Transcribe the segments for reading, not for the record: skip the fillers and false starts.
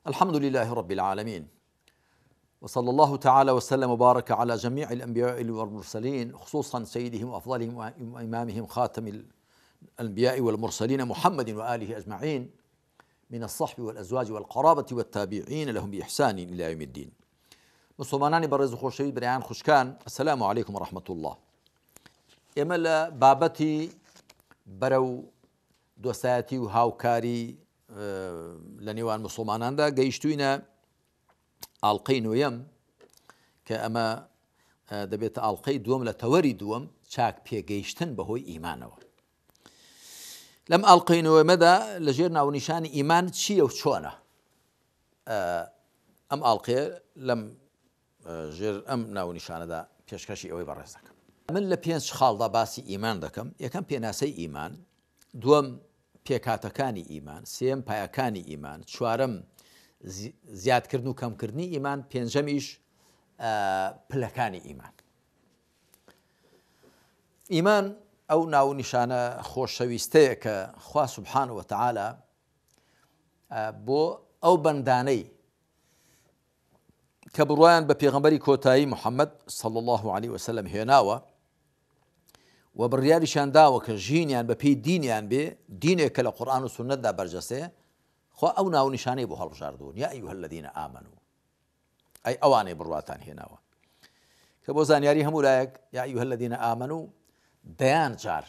الحمد لله رب العالمين، وصلى الله تعالى وسلم وبارك على جميع الأنبياء والمرسلين، خصوصا سيدهم وأفضلهم وإمامهم خاتم الأنبياء والمرسلين محمد وآله أجمعين، من الصحب والأزواج والقرابة والتابعين لهم بإحسان إلى يوم الدين. مسلمانانی بەڕێز و خۆشەویست برایان خوشکان، السلام عليكم ورحمة الله. ئێمە لە بابەتی بەرەو دۆستایەتی و هاوکاری لە نێوان مسلماناندا گەیشتوینە ئاڵقەی نوێیەم کە ئەمە دەبێتە ئاڵقەی دووەم لە تەوەری دووەم، چاک پێگەیشتن بەهۆی ئیمانەوە. لەم ئاڵقەی نوێمەدا لەژێر ناونیشانی ئیمان چییە و چۆنە؟ ئەم ئاڵقەیە لەم ژێر ئەم ناونیشانەدا پێشکەشی ئەوەی بەڕێز دەکەم. من لە 5 خاڵدا باسی ئیمان دەکەم. یەکەم پێناسەی ئیمان، دووەم پێکاتەکانی ئیمان، سێم پایەکانی ئیمان، چوارەم زیادکردن و کەمکردنی ئیمان، پێنجەمیش پلەکانی ئیمان. ئیمان ئەو ناونیشانە خۆشەویستەیە کە خوا سوبحانه وتعالى بۆ ئەو بەندانەی کە بڕوایان بە پێغەمبەری کۆتایی محەممەد صلی الله عليه وسلم هێناوە و بڕیاریشان داوە کە ژینیان بە پێی دینیان بێ، دینێک کە لە قورئان و سونەتدا بەرجەسەیە، خوا ئەو ناونیشانەی بۆ هەڵبژاردوون. یا ئەیها الذین ئامنوا، ئەی ئەوانەی بڕواتان هێناوە، کە بۆ زانیاری هەموو لایەک یا ئەیها الذین ئامنوا دەیان جار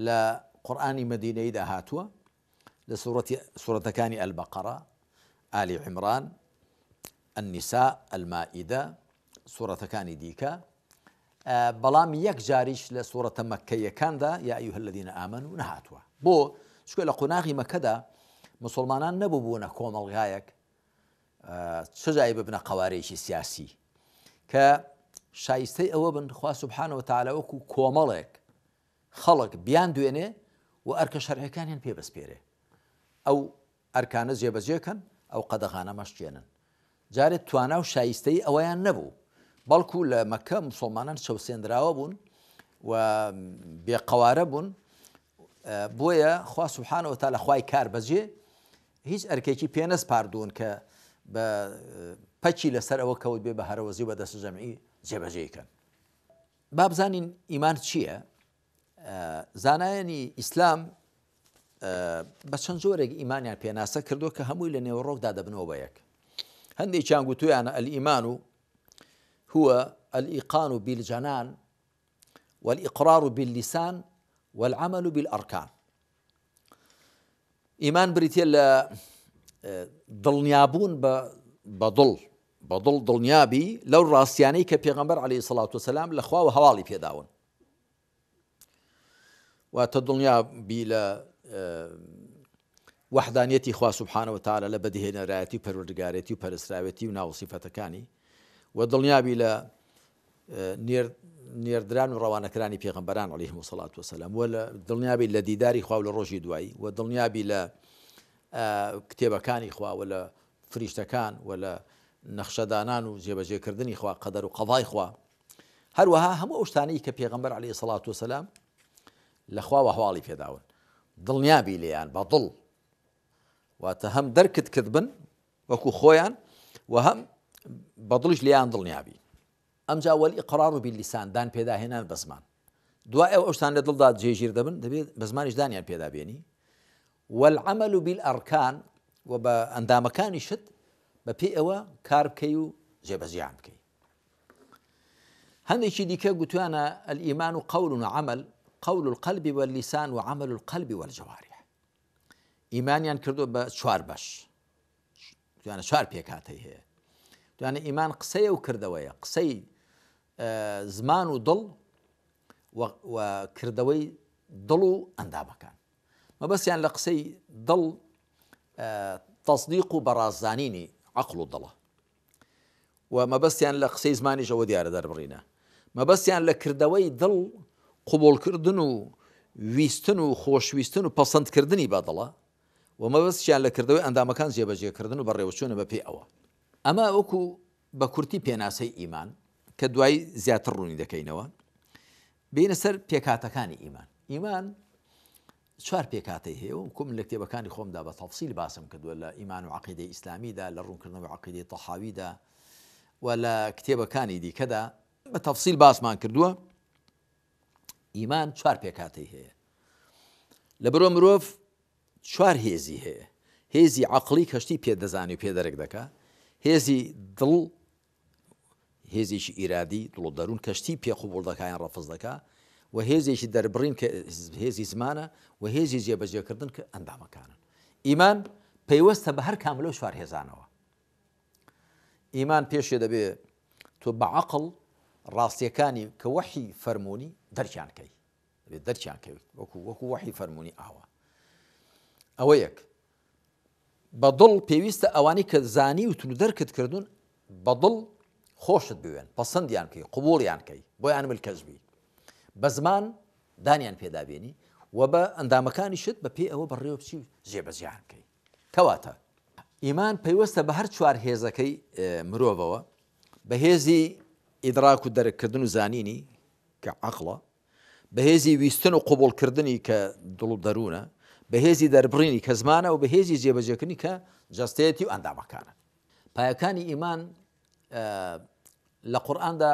لە قورئانی مەدینەیدا هاتووە، لە سوورەتەکانی ئەلبەقەرە، ئالی عیمران، النساء، المائدە، سوورەتەکانی دیکە، بەڵام یەک جاریش لە سوورەتە مەککەیەکاندا یا ئەیها الذین ئامنوا نەهاتووە. بۆ چونکە لە قۆناغی مەکەدا مسلمانان نەبوو بوونە کۆمەڵگایەک چ جای ببنە قەوارەیەکی سیاسی کە شایستەی ئەوە بن خوا سوبحانه وتعالى وەکو کۆمەڵێک خەڵک بیان دوێنێ و ئەرکە شەرعیەکانیان پێ بەسپێرێ، ئەو ئەرکانە جێبەجێکەن، ئەو قەدەغانە مەشتێنن. جارێت توانا و شایستەی ئەوەیان نەبوو، بەڵکو لە مەکە مسلمانان چەوسێنراوە بوون و بێقەوارە بوون. بۆیە خوا سوبحانه وتعالى خوای کار بەجێ هیچ ئەرکێکی پێ نەسپاردوون کە بە پەچی لەسەر ئەوە کەوت بێ بە هەرەوەزی و بە دەست جەمعی جێبەجێکەن. با بزانین ئیمان چییە؟ زانایانی ئیسلام بە چەند جۆرێک ئیمانیان پێناسە کردووە کە هەمووی لە نێوەڕۆکدا دەبنەوە بە یەک. هەندێکیان گوتویانە الإيمان هو الإيقان بالجنان والإقرار باللسان والعمل بالأركان. ئیمان بریتە لە دڵنیابوون بەدڵ دڵنیابی لەو ڕاستیانەی کە پێغەمبەر عەلەیهی السەڵاتو وەسەلام لە خواوە هەواڵی پێداون، واتە دڵنیابی لە وحدانیەتی خوا سوبحانه وتعالى لە بەدیهێنەرایەتی و پەروەردگارێتی و پەرستراوێتی و ناوسیفەتەکانی، و دڵنیابی لە نێردران و ڕەوانەکرانی پێغەمبەران عەلەیهیم السەڵاتو وەسەلام، و لە دڵنیابی لە دیداری خوا و لە ڕۆژی دوایی، و دڵنیابی لە کتێبەکانی خوا و لە فریشتەکان و لە نەخشەدانان و جێبەجێکردنی خوا، قەدەر و قەضای خوا، هەروەها هەموو ئەو شتانەی کە پێغەمبەر عەلەیهی السەڵاتو وەسەلام لە خواوە هەواڵی پێداون، دڵنیابی لێیان بەدڵ، واتە هەم دەرکت کردبن وەکو خۆیان و هەم بەدڵیش لێیان دڵنیابی. ئەمجا والإقرار باللسان، دان پێداهێنان بە زمان، دوای ئەو شتان لە دڵدا جێگیر دەبن دەبێت بە زمانیش دانیان پێدابێنی. والعمل بالأركان، و بە ئەندامەکانی شت بە پێی ئەوە کار بکەی و جێبەجێیان بکەی. هەندێکی دیکە گوتوانە الإيمان قول وعمل، قول القلب واللسان وعمل القلب والجوارح. ئیمانیان کردو بە 4 بەش، توانە 4 پێکاتەی هەیە. توانە ئیمان قسەیە و کردەوەیە، قسەی زمان و دڵ و کردەوەی دڵ و ئەندامەکان. مەبەستیان لە قسەی دڵ تەصدیق و بەڕازدانینی عەقڵ و دڵە، و مەبەستیان لە قسەی زمانیش ئەوە دیارە دەربڕینە. مەبەستیان لە کردەوەی دڵ قبوڵکردن و ویستن و خۆشویستن و پەسەندکردنی بە دڵە، و مەبەستیان لە کردەوەی ئەندامەکان جێبەجێکردن و بەڕێوەچوونە بە پێی ئەوە. ئەمە وەکو بە کورتی پێناسەی ئیمان کە دوای زیاتر ڕوونی دەکەینەوە. بینە سەر پێکاتەکانی ئیمان. ئیمان چوار پێکاتەی هەیە و کوم لە کتێبەکانی خۆمدا بە تەفسیل باسم کردووە لە ئیمان و عەقیدەی ئیسلامیدا لە ڕوونکردنەوەی عەقیدەی تەحاویدا و لە کتێبەکانی دیکەدا بە تەفسیل باسمان کردووە. ئیمان چوار پێکاتەی هەیە. لە بەرۆ مرۆڤ چوار هێزی هەیە. هێزی عەقڵی کەشتی پێدەزانی و پێدەرەک دەکا، هێزی دڵ، هێزێکی ئیرادی دڵ و دەروون کەشتی پێ قبوڵ دەکایان ڕەفز دەکا، و هێزێکی دەربڕین کە هێزی زمانە، و هێزی جێبەجێکردن کە ئەندامەکانن. ئیمان پەیوەستە بە هەر کام لەو چوار هێزانەوە. ئیمان پێشێ دەبێ تۆ بە عەقڵ ڕاستیەکانی کە وەحی فەرموونی دەرکیان کەی، دەبێت دەرکیان کەویت وەکو وەحی فەرموونی ئاوە. ئەوە یەک. بە دڵ پێویستە ئەوانی کە زانی و تون دەرکت کردوون بە دڵ خۆشت بوێن، پەسەندیان کەی، قبوڵیان کەی، بۆیان ملکەش بی. بە زمان دانیان پێدابێنی و بە ئەندامەکانیشت بە پێی ئەوە بەڕێوە بچی و جێبەجیان کەی. کەواتە ئیمان پەیوەستە بە هەر چوار هێزەکەی مرۆڤەوە، بە هێزی ئیدراک و دەرککردن و زانینی کە عەقڵە، بە هێزی ویستن و قبوڵکردنی کە دڵ و دەروونە، بە هێزی دەربڕینی کە زمانە، و بە هێزی جێبەجێکردنی کە جەستەیەتی و ئەندامەکانە. پایەکانی ئیمان لە قورئاندا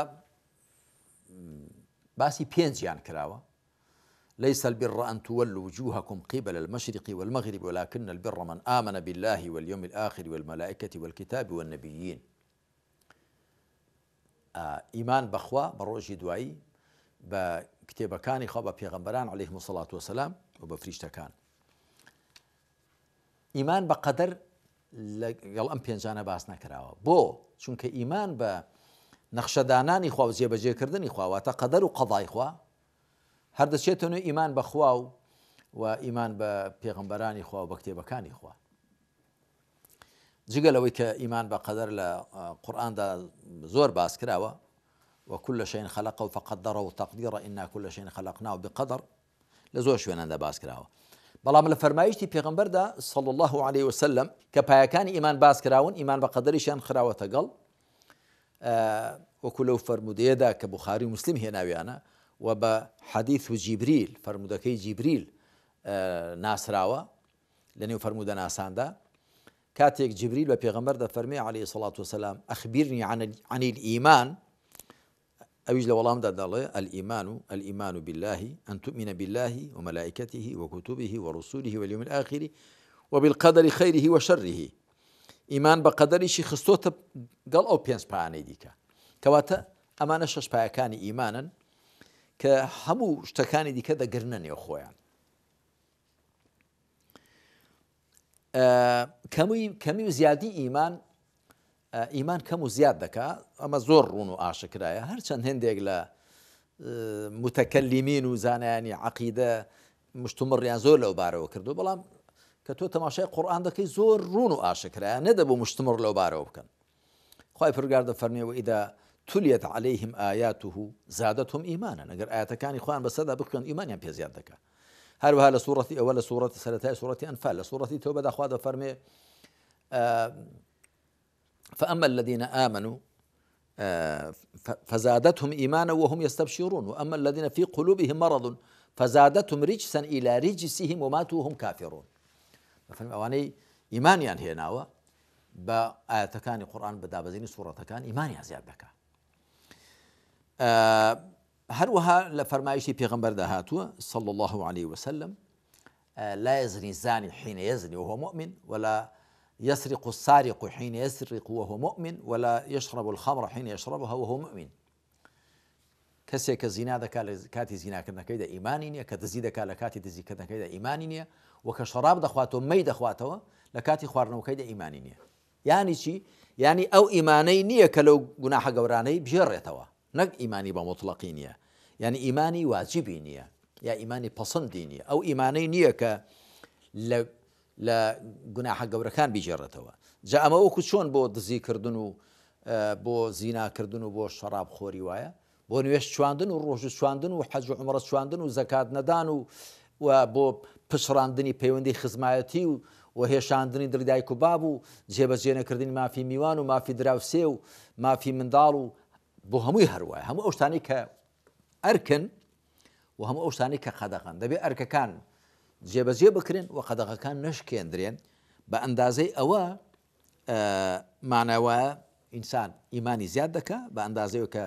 باسی پێنجیان کراوە. ليس البر أن تولوا وجوهكم قبل المشرق والمغرب ولكن البر من آمن بالله واليوم الآخر والملائكة والكتاب والنبيين. ئیمان بەخوا بە ڕۆژی دوایی، بە کتێبەکانی خوا، بە پێغەمبەران عەلەیهیمو سەڵات وەسەلام و بە فریشتەکان. ئیمان بە قەدەر لەگەڵ ئەم پێنجانە باس نەکراوە. بۆ؟ چونکە ئیمان بە نەخشەدانانی خوا و جێبەجێکردنی خوا، واتە قەدەر و قەضای خوا، هەر دەچێتەوە ئیمان بە خوا و ئیمان بە پێغەمبەرانی خوا و بە کتێبەکانی خوا. جگە لەوەی کە ئیمان بە قەدەر لە قورئاندا زۆر باس کراوە، وكل شيء خلقه فقدره تقديرا إنا كل شيء خلقناه بقدر، لە زۆر شوێنەدا باس کراوە. بەڵام لە فەرمایشتی پێغەمبەردا صلی الله عليه وسلم کە پایەکانی ئیمان باس کراون، ئیمان بە قەدەریشیان خراوەتە گەڵ، وەکو لەو فەرمودەیەدا کە بوخاری و مسلم هێناویانە، و بە حەدیث و جیبریل، فەرمودەکەی جیبریل ناسراوە لە نێو فەرمودە ناساندا. کاتێک جیبریل بە پێغەمبەر دەفەرمێ عەلەیهی سەڵات وسەلام ئەخبیرنی عن الإيمان، ئەویش لە وەڵامدا دەڵێ الإيمان بالله أن تؤمن بالله وملائكته وكتبه ورسوله واليوم الآخر وبالقدر خيره وشره. ئیمان بە قەدەریشی خستۆتە گەڵ ئەو پێنج پایانەی دیکە. کەواتە ئەمانە شەش پایەکانی ئیمانن کە هەموو شتەکانی دیکە دەگرنە نێو خۆیان. کەمی و زیادی ئیمان کەم و زیاد دەکا. ئەمە زۆر ڕوون و ئاشکرایە. هەرچەند هێندێک لە متەکەلیمین و زانایانی عەقیدە مشتومڕیان زۆر لەو بارەوە کردو، بەڵام کە تۆ تەماشای قورئان دەکەی زۆر ڕوون و ئاشکرایە، نەدەبوو مشتومڕ لەو بارەوە بکەن. خوای پروردگار دەفەرمێ وئیدا توليت عليهم آياته زادتهم إيمانا. ئەگەر ئاەتەکانی خۆیان بەسەردا بکەن ئیمانیان پێ زیاد دەکات. هەروەها لە سوورەتی ئەوە، لە سوورەتی سەرەتای سوورەتی ئەنفال، لە سوورەتی تەوبەدا خوا دەفەرمێ فأما الذين آمنوا فزادتهم إيمانا وهم يستبشرون وأما الذين في قلوبهم مرض فزادتهم رجسا إلى رجسهم وماتوا وهم كافرون. ئەوانەی ئیمانیان هێناوە بە ئاەتەکانی قورئان بەدابەزینی سوورەتەکان ئیمانیان زیاد دەکات. هەروەها لە فەرمایشی پێغەمبەردا هاتووە صلى الله عليه وسلم لا يزني الزاني حين يزني وهو مؤمن ولا يسرق السارق حين يسرق وهو مؤمن ولا يشرب الخمر حين يشربها وهو مؤمن. کەسێک کە زینا دەکات لە کاتی زیناکردنەکەیدا ئیمانی نییە، کە دزی دەکات لە کاتی دزیکردنەکەیدا ئیمانی نییە، و کە شەراب دەخواتەوە مەی دەخواتەوە لە کاتی خواردنەوەکەیدا ئیمانی نییە. یعنی چی؟ یعنی ئەو ئیمانەی نییە کە لەو گوناحە گەورانەی بژێڕێتەوە، نەک ئیمانی بە مطلقی نییە، یعنی ئیمانی واجبی نییە یا ئیمانی پەسەندی نییە. ئەو ئیمانەی نییە کە لە گوناحە گەورەکان بیژێڕێتەوە. جا ئەمە وەکو چۆن بۆ دزیکردن و بۆ زیناکردن و بۆ شەراب خۆری وایە، بۆ نوێش چواندن و ڕۆژ چواندن و حەج و عومرە چواندن و زەکات نەدان و بۆ پشڕاندنی پەیوەندی خزمایەتی و هێشاندنی دڵدایک و باب و جێبەجێنەکردنی مافی میوان و مافی دراوسێ و مافی منداڵ و بۆ هەمووی هەروایە. هەموو ئەو شتانەی کە ئەرکن و هەموو ئەو شتانەی کە قەدەغن دەبێت ئەرکەکان جێبەجێ بکرێن و قەدەغەکان نەشکێندرێن بە ئەندازەی ئەوە مانەوە ئینسان ئیمانی زیاد دەکا بە ئەندازەوە کە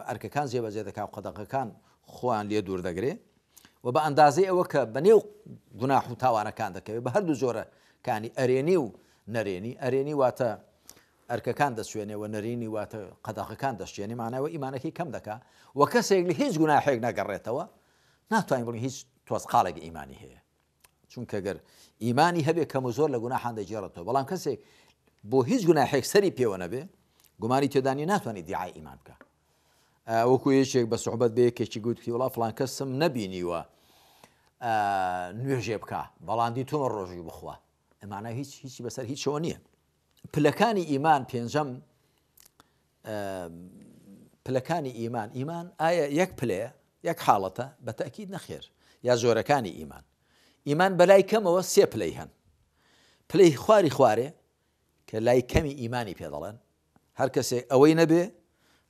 ئەرکەکان جێبەجێ دەکا و قەدەغەکان خۆیان لێ دوور دەگرێ و بە ئەندازەی ئەوە کە بەنێو گوناح و تاوانەکان دەکەوێت بە هەردوو جۆرەکانی ئەرێنی و نەرێنی ئەرێنی واتە ئەرکەکان دەسوێنێ و نەرینی واتە قەدەغەکان دەشتێنی مانەوە ئیمانەکەی کەم دەکا و کەسێک لە هیچ گوناحێک نەگەڕێتەوە ناتوانین بڵین هیچ تۆزقاڵێک ئیمانی هەیە چونکە گەر ئیمانی هەبێ کەم و زۆر لە گوناحان دەجێڕێتەوە بەڵام کەسێک بۆ هیچ گوناحێک سەری پێوە نەبێ گومانی تێدانی ناتوانێت دیعای ئیمان بکە وەکو یەکێک بە سوحبەت بە یەکێکی گوتی وڵا فڵان کەسم نەبینیوە نوێژێ بکە بەڵام دیتۆمە ڕۆژی بخوا ئەمانە هیچی بەسەر هیچ شەوە نییە پلەکانی ئیمان پێنجەم پلەکانی ئیمان ئایا یەک پلەیە یەک حاڵەتە بە تەکید نەخێر یا زۆرەکانی ئیمان بەلای کەمەوە سێ پلەی هەن پلەی خوارێ کە لای کەمی ئیمانی پێ دەڵێن هەر کەسێک ئەوەی نەبێ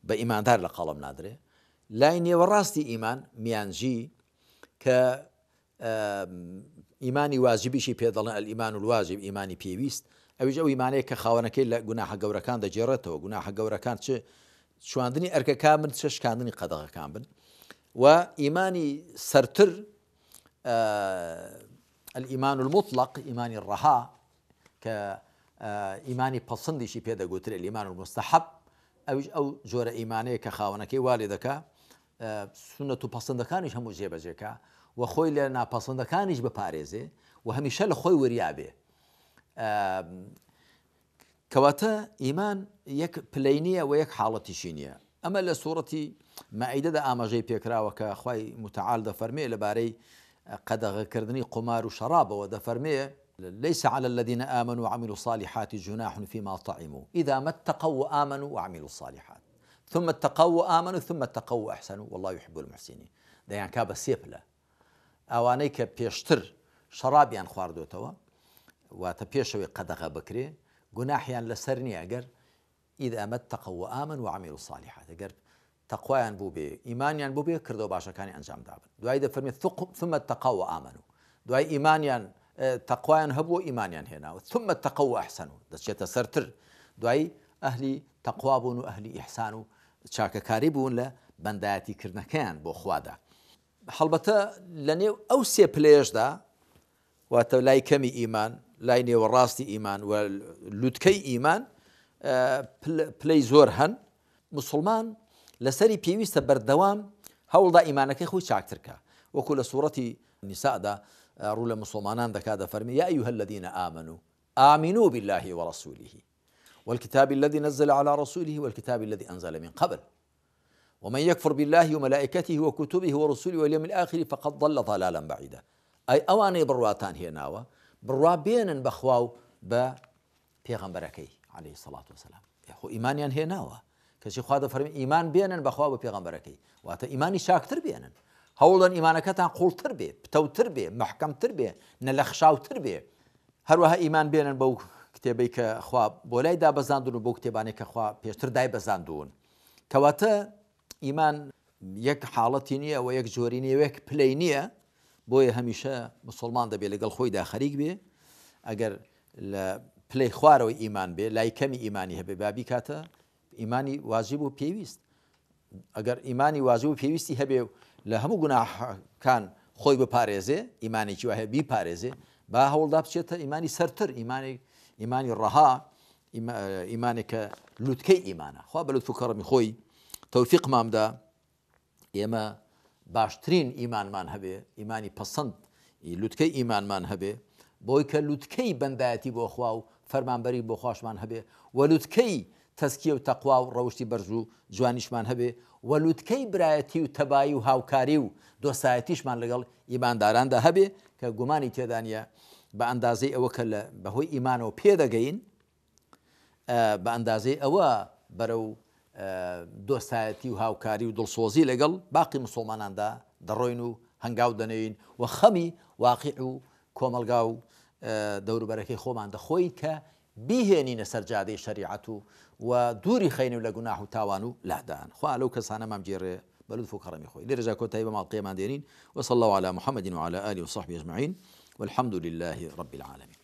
بە ئیماندار لە قەڵم نادرێ لای نێوەڕاستی ئیمان میانجی کە ئیمانی واجبیشی پێ دەڵێن ئەلئیمان الواجب ئیمانی پێویست ئەویش ئەو ئیمانەیە کە خاوەنەکەی لە گوناحە گەورەکان دەجێڕێتەوە گوناحە گەورەکان چ شواندنی ئەرکەکان بن چ شکاندنی قەدەغەکان بن و ئیمانی سەرتر الئیمان المطلق ئیمانی ڕەها کە ئیمانی پەسەندیشی پێدەگوترێت ئیمان المستحب ئەویش ئەو جۆرە ئیمانەیە کە خاوەنەکەی وا لێ دەکا سونەت و پەسەندەکانیش هەموو جێبەجێکە و خۆی لە ناپەسەندەکانیش بپارێزێ و هەمیشە لە خۆی وریابێ کەواتە ئیمان یەک پلەی نییە و یەک حاڵەتیشی نییە ئەمە لە سوورەتی مائیدەدا ئاماژەی پێکراوە کە خوای متعال دەفەرمێ لەبارەی قەدەغەکردنی قمار و شەرابەوە دەفەرمێ ليس على الذين آمنوا وعملوا الصالحات جناح فيما طعموا إذا ما اتقوا وآمنوا وعملوا الصالحات ثم اتقوا وآمنوا ثم اتقوا وأحسنوا والله يحب المحسنين دەیان کا بە سێپلە ئەوانەی کە پێشتر شەرابیان خواردوێتەوە واتە پێشەوەی قەدەغە بکرێ گوناحیان لەسەر نییە ئەگەر ئیذا ما اتقوا وآمنوا وعملوا الصالحات ئەگەر تەقوایان بوو بێ ئیمانیان بوو بێ کردەوە باشەکانی ئەنجام دابن دوای دەفەرمێت ثم اتقوا وآمنوا دوای ئیمانیان تەقوایان هەبوو ئیمانیان هێناوە ثم اتقوا وأحسنوا دەچێتە سەرتر دوای ئەهلی تەقوا بوون و ئەهلی ئیحسان و چاکەکاری بوون لە بەندایەتیکردنەکەیان بۆ خوادا هەڵبەتە لە نێو ئەو سێ پلێشدا واتە لای کەمی ئیمان لای نێوەڕاستی ئیمان و لوتکەی ئیمان پلەی زۆر هەن مسلمان لەسەری پێویستە بەردەوام هەوڵدا ئیمانەکەی خۆی چاکترکە وەکو لە سوورەتی نیسادا ڕوو لە مسلمانان دەکات دەفەرمێ يا أيها الذين آمنوا آمنوا بالله ورسوله والكتاب الذي نزل على رسوله والكتاب الذي أنزل من قبل ومن يكفر بالله وملائكته وكتبه ورسله واليوم الآخر فقد ضل ضلالا بعيدا أي أواني برواتان هێناوە بڕوا بێنن بەخوا و بە پێغەمبەرەکەی عليه الصلاة والسلام خۆ ئیمانیان هێناوە کەچی خوا دەفەرمێ ئیمان بێنن بەخوا بە پێغەمبەرەکەی واتە ئیمانی شاکتر بێنن هەوڵن ئیمانەکەتان قوڵتر بێ پتەوتر بێ محکەمتر بێ نەلەخشاوتر بێ هەروەها ئیمان بێنن بەو کتێبەی کە خوا بۆ لای دابەزاندون و بۆ کتێبانێک کە خوا پێشتر دای بەزاندون کەواتە ئیمان یەک حاڵەتی نییە و یەک جۆری نییە یەک پلەی نییە بۆیە هەمیشە مسلمان دەبێت لەگەڵ خۆیدا خەریک بێ ئەگەر لە پلەی خوارەوەی ئیمان بێ لای کەمی ئیمانی هەبێ بابی کاتە ئیمانی واجب و پێویست ئەگەر ئیمانی واجب و پێویستی هەبێ لە هەموو گوناحەکان خۆی بپارێزێ ئیمانێکی وایە بیپارێزێ با هەوڵدا بچێتە ئیمانی سەرتر ئیمانی ڕەها ئیمانێکە لوتکەی ئیمانە خوا بە لوتف و کەڕەمی خۆی تەوفیق مامدا ئێمە باشترین ئیمانمان هەبێ ئیمانی پەسەند لوتکەی ئیمانمان هەبێ بۆی کە لوتکەی بەندایەتی بۆ خوا و فەرمانبەری بۆ خواشمان هەبێ و لوتکەی تەزکیە و تەقوا و ڕەوشی بەرز و جوانیشمان هەبێ و لوتکەی برایەتی و تەبایی و هاوکاری و دۆستایەتیشمان لەگەڵ ئیمانداراندا هەبێ کە گومانی تێدانە بە ئەندازەی ئەوە کە لە بەهۆی ئیمانەوە پێدەگەین بە ئەندازەی ئەوە بەرەو دۆستایەتی و هاوکاری و دڵسۆزی لەگەڵ باقی مسلماناندا دەڕۆین و هەنگاو دەنێین و خەمی واقع و کۆمەلگا و دەوروبەرەکەی خۆمان دەخۆین کە بیهێنینە سەرجادەی شەریعەت و دووری خەینە لە گوناح و تاوان و لادان خوا لەو کەسانەمان گێڕێ بلطف وكرمي خوي لرجا كوتاي بما القيام دينين. وصلى الله على محمد وعلى آله وصحبه أجمعين، والحمد لله رب العالمين.